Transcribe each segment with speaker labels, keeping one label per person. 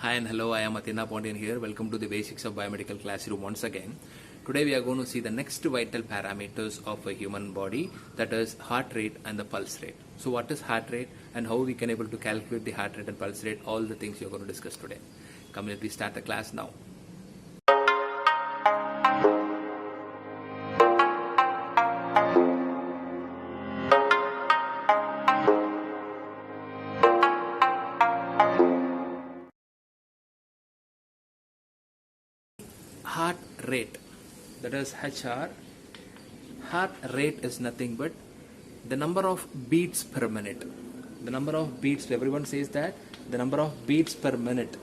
Speaker 1: Hi and hello, I am Athena Pondian here. Welcome to the basics of biomedical classroom once again. Today we are going to see the next vital parameters of a human body, that is heart rate and the pulse rate. So what is heart rate and how we can able to calculate the heart rate and pulse rate, all the things we are going to discuss today. Come, let me start the class now. Heart rate, that is HR. Heart rate is nothing but the number of beats per minute. The number of beats, everyone says that the number of beats per minute.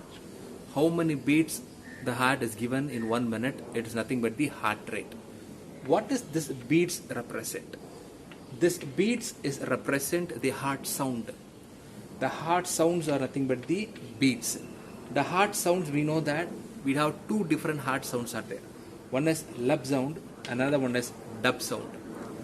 Speaker 1: How many beats the heart is given in 1 minute, it is nothing but the heart rate. What does this beats represent? This beats is represent the heart sound. The heart sounds are nothing but the beats. The heart sounds, we know that we have two different heart sounds are there. One is lub sound, another one is dub sound.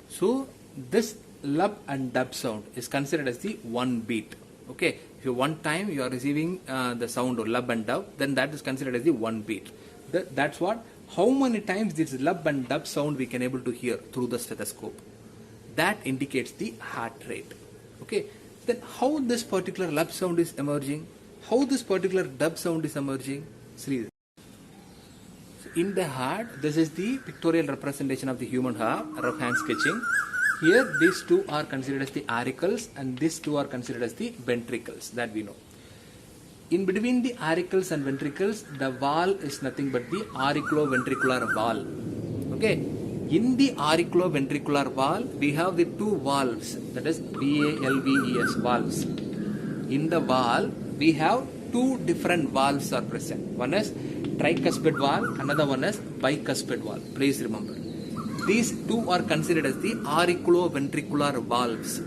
Speaker 1: So this lub and dub sound is considered as the one beat. Okay, if you one time you are receiving the sound of lub and dub, then that is considered as the one beat. That's what, how many times this lub and dub sound we can able to hear through the stethoscope. That indicates the heart rate. Okay, then how this particular lub sound is emerging, how this particular dub sound is emerging. See, in the heart, this is the pictorial representation of the human heart, rough hand sketching. Here these two are considered as the auricles and these two are considered as the ventricles, that we know. In between the auricles and ventricles, the valve is nothing but the auriculoventricular valve. Okay, in the auriculoventricular valve, we have the two valves, that is VALVES, valves. In the valve, we have two different valves are present. One is tricuspid valve, another one is bicuspid valve. Please remember, these two are considered as the auriculoventricular valves,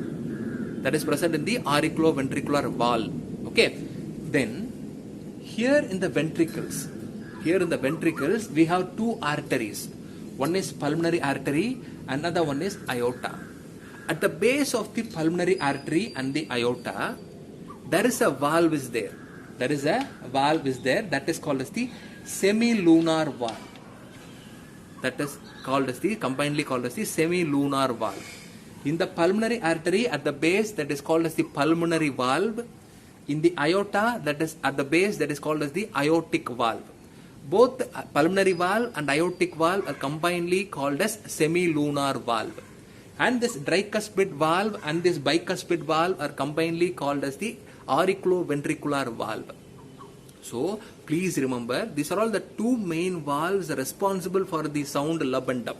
Speaker 1: that is present in the auriculoventricular valve. Okay, then here in the ventricles, we have two arteries. One is pulmonary artery, another one is aorta. At the base of the pulmonary artery and the aorta, there is a valve is there. That is called as the semilunar valve. That is called as the, combinedly called as the semilunar valve. In the pulmonary artery at the base, that is called as the pulmonary valve. In the aorta, that is at the base, that is called as the aortic valve. Both the pulmonary valve and aortic valve are combinedly called as semilunar valve. And this tricuspid valve and this bicuspid valve are combinedly called as the auriculoventricular valve. So please remember, these are all the two main valves responsible for the sound lub and dub.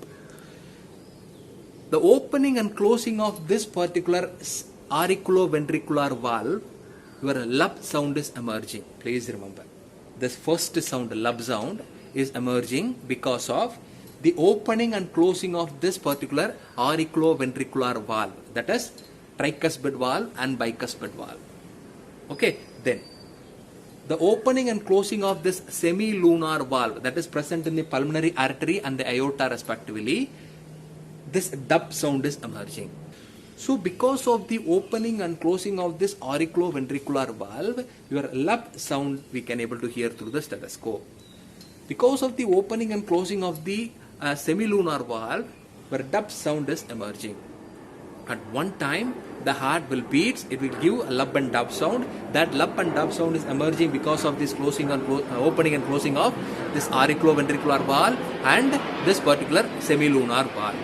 Speaker 1: The opening and closing of this particular auriculoventricular valve, your lub sound is emerging. Please remember, this first sound, lub sound, is emerging because of the opening and closing of this particular auriculoventricular valve, that is tricuspid valve and bicuspid valve. Okay, then the opening and closing of this semilunar valve, that is present in the pulmonary artery and the aorta respectively, this dub sound is emerging. So because of the opening and closing of this auriculoventricular valve, your lub sound we can able to hear through the stethoscope. Because of the opening and closing of the semilunar valve, your dub sound is emerging. At one time, the heart will beat, it will give a lub and dub sound. That lub and dub sound is emerging because of this closing and opening and closing of this auriculoventricular valve and this particular semilunar valve.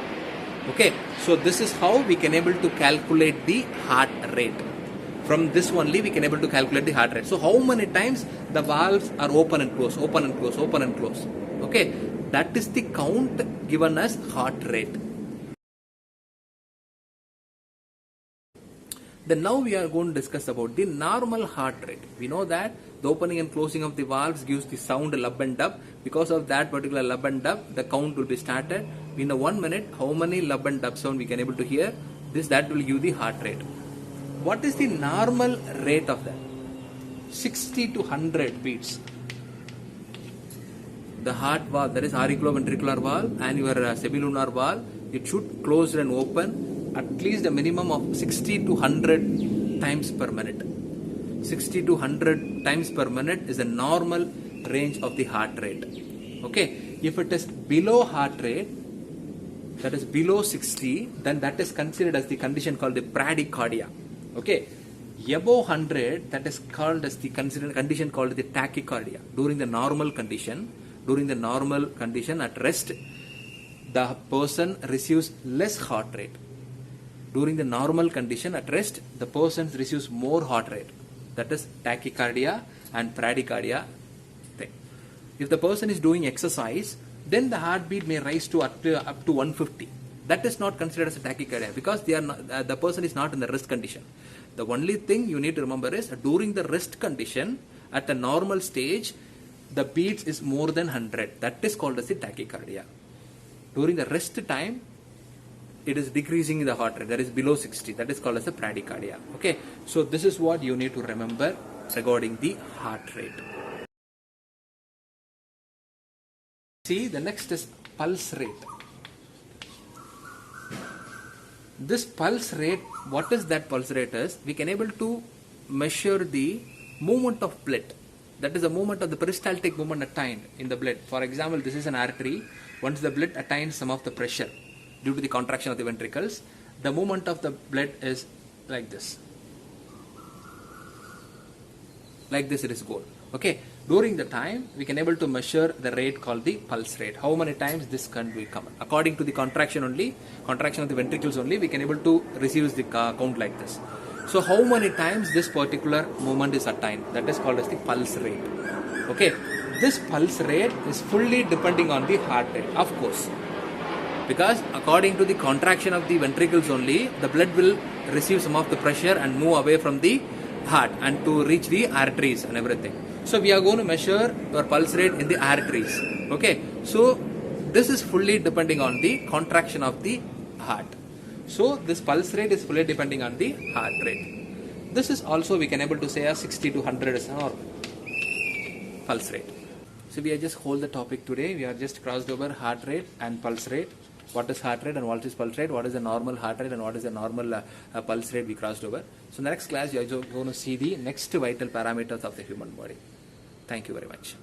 Speaker 1: Okay, so this is how we can able to calculate the heart rate. From this only we can able to calculate the heart rate. So how many times the valves are open and close, open and close, open and close. Okay, that is the count given as heart rate. Then now we are going to discuss about the normal heart rate. We know that the opening and closing of the valves gives the sound lub and dub. Because of that particular lub and dub, the count will be started. In a 1 minute, how many lub and dub sound we can able to hear? That will give the heart rate. What is the normal rate of that? 60 to 100 beats. The heart valve, that is auriculoventricular valve, and your semilunar valve, it should close and open at least a minimum of 60 to 100 times per minute. 60 to 100 times per minute is the normal range of the heart rate. Okay, if it is below heart rate, that is below 60, then that is considered as the condition called the bradycardia. Okay, above 100, that is called as the condition called the tachycardia. During the normal condition at rest, the person receives less heart rate. During the normal condition at rest, the person receives more heart rate. That is tachycardia and bradycardia thing. If the person is doing exercise, then the heartbeat may rise to up to 150. That is not considered as a tachycardia because the person is not in the rest condition. The only thing you need to remember is during the rest condition, at the normal stage, the beats is more than 100. That is called as the tachycardia. During the rest time, it is decreasing in the heart rate. That is below 60. That is called as the bradycardia. Okay. So this is what you need to remember regarding the heart rate. See, the next is pulse rate. This pulse rate, what is that pulse rate is? We can able to measure the movement of blood. That is the movement of the peristaltic movement attained in the blood. For example, this is an artery. Once the blood attains some of the pressure due to the contraction of the ventricles, the movement of the blood is like this. Like this it is goal. Okay. During the time, we can able to measure the rate called the pulse rate. How many times this can be come? According to the contraction of the ventricles only, we can able to receive the count like this. So how many times this particular movement is attained? That is called as the pulse rate. Okay. This pulse rate is fully depending on the heart rate, of course. Because according to the contraction of the ventricles only, the blood will receive some of the pressure and move away from the heart and to reach the arteries and everything. So we are going to measure your pulse rate in the arteries. Okay. So this is fully depending on the contraction of the heart. So this pulse rate is fully depending on the heart rate. This is also we can able to say a 60 to 100 is our pulse rate. So we are just hold the topic today. We are just crossed over heart rate and pulse rate. What is heart rate and what is pulse rate? What is the normal heart rate and what is the normal pulse rate we crossed over. So in the next class, you are going to see the next vital parameters of the human body. Thank you very much.